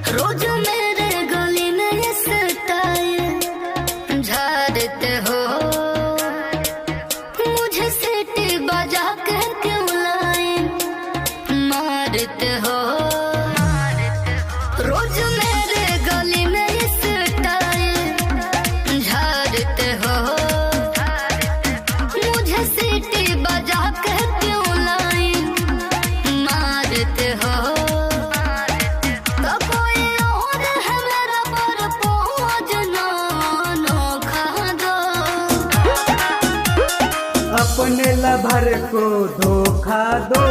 रोज मेरे गली में ये सताए झाड़ते हो, मुझे सीटी बजा के क्यों लाए मारते हो। रोज मेरे गली में ये सताए झाड़ते हो, मुझे सीटी बजा के क्यों लाए मारते हो। अपने लवर को धोखा दो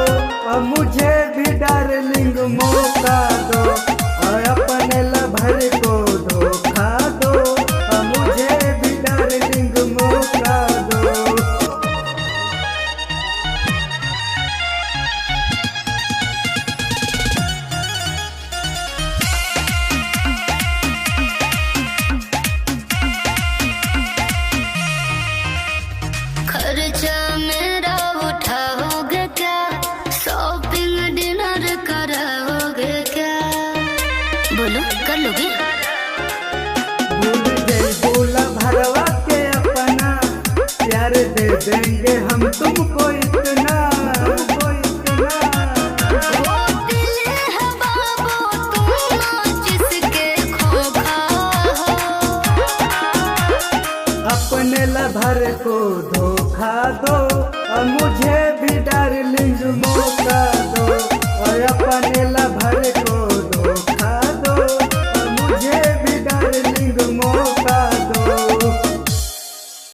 और मुझे भी डार्लिंग मौका दो। और अपने लवर को धोखा दो और मुझे भी डार्लिंग मौका दो। खर्चा मेरा उठाओगे क्या, शॉपिंग डिनर कराओगे क्या, बोलो कर लोगे। भूल गई बोला भरवा के अपना, प्यार दे देंगे हम तुमको इतना, तुमको इतना। वो दिल है बाबू तुम जिसके खोखा हो। अपने लवर को धोखा दो और मुझे